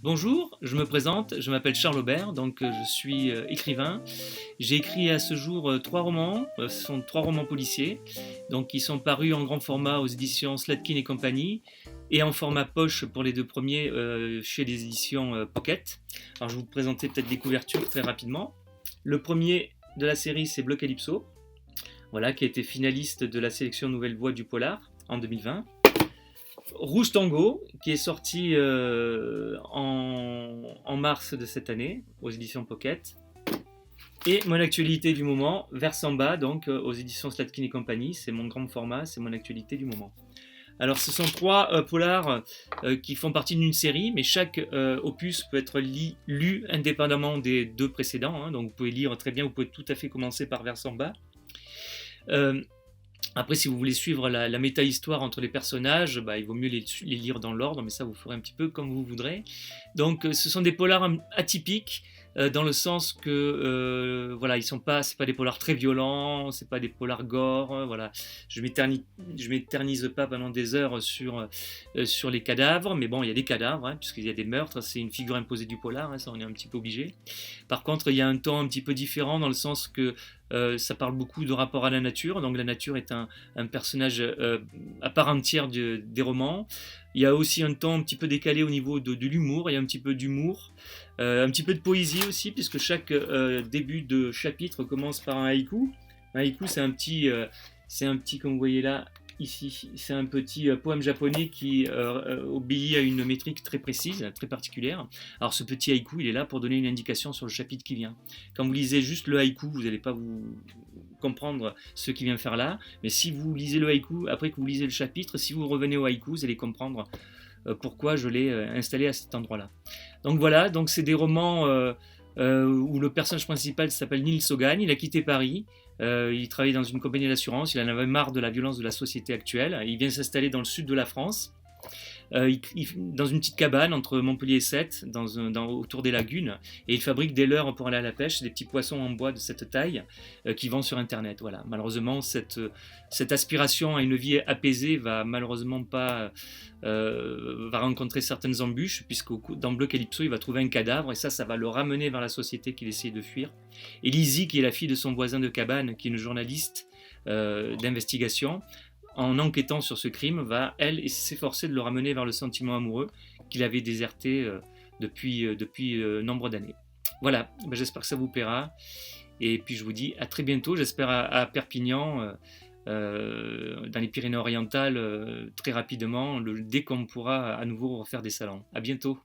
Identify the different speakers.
Speaker 1: Bonjour, je me présente, je m'appelle Charles Aubert, je suis écrivain. J'ai écrit à ce jour trois romans, ce sont trois romans policiers, donc qui sont parus en grand format aux éditions Slatkin et compagnie et en format poche pour les deux premiers chez les éditions Pocket. Alors je vais vous présenter peut-être des couvertures très rapidement. Le premier de la série c'est Bleu Calypso, voilà, qui a été finaliste de la sélection Nouvelle Voix du Polar en 2020. Rouge Tango, qui est sorti en mars de cette année aux éditions Pocket. Et mon actualité du moment, Versamba, donc aux éditions Slatkin et compagnie. C'est mon grand format, c'est mon actualité du moment. Alors, ce sont trois polars qui font partie d'une série, mais chaque opus peut être lu indépendamment des deux précédents. Donc, vous pouvez lire très bien, vous pouvez tout à fait commencer par Versamba. Après, si vous voulez suivre la méta-histoire entre les personnages, il vaut mieux les lire dans l'ordre, mais ça vous ferez un petit peu comme vous voudrez. Donc, ce sont des polars atypiques, dans le sens que voilà, c'est pas des polars très violents, c'est pas des polars gore, voilà. Je m'éternise pas pendant des heures sur les cadavres, mais bon, il y a des cadavres, puisqu'il y a des meurtres, c'est une figure imposée du polar, ça on est un petit peu obligé. Par contre, il y a un ton un petit peu différent dans le sens que ça parle beaucoup de rapport à la nature, donc la nature est un personnage à part entière des romans. Il y a aussi un ton un petit peu décalé au niveau de l'humour, il y a un petit peu d'humour, un petit peu de poésie aussi, puisque chaque début de chapitre commence par un haïku. Un haïku, c'est un petit, comme vous voyez là, ici, c'est un petit poème japonais qui obéit à une métrique très précise, très particulière. Alors ce petit haïku, il est là pour donner une indication sur le chapitre qui vient. Quand vous lisez juste le haïku, vous n'allez pas vous comprendre ce qu'il vient faire là, mais si vous lisez le haïku, après que vous lisez le chapitre, si vous revenez au haïku, vous allez comprendre pourquoi je l'ai installé à cet endroit-là. Donc voilà, donc c'est des romans où le personnage principal s'appelle Neil Sogan, il a quitté Paris, il travaillait dans une compagnie d'assurance, il en avait marre de la violence de la société actuelle, il vient s'installer dans le sud de la France, dans une petite cabane entre Montpellier et Sète, autour des lagunes, et il fabrique des leurres pour aller à la pêche, des petits poissons en bois de cette taille qu'il vend sur internet. Voilà. Malheureusement, cette aspiration à une vie apaisée va malheureusement pas va rencontrer certaines embûches, puisque dans Bleu Calypso, il va trouver un cadavre, et ça va le ramener vers la société qu'il essayait de fuir. Et Lizzie, qui est la fille de son voisin de cabane, qui est une journaliste d'investigation, en enquêtant sur ce crime, va, elle, s'efforcer de le ramener vers le sentiment amoureux qu'il avait déserté depuis nombre d'années. Voilà, j'espère que ça vous plaira. Et puis je vous dis à très bientôt, j'espère à Perpignan, dans les Pyrénées-Orientales, très rapidement, dès qu'on pourra à nouveau refaire des salons. À bientôt.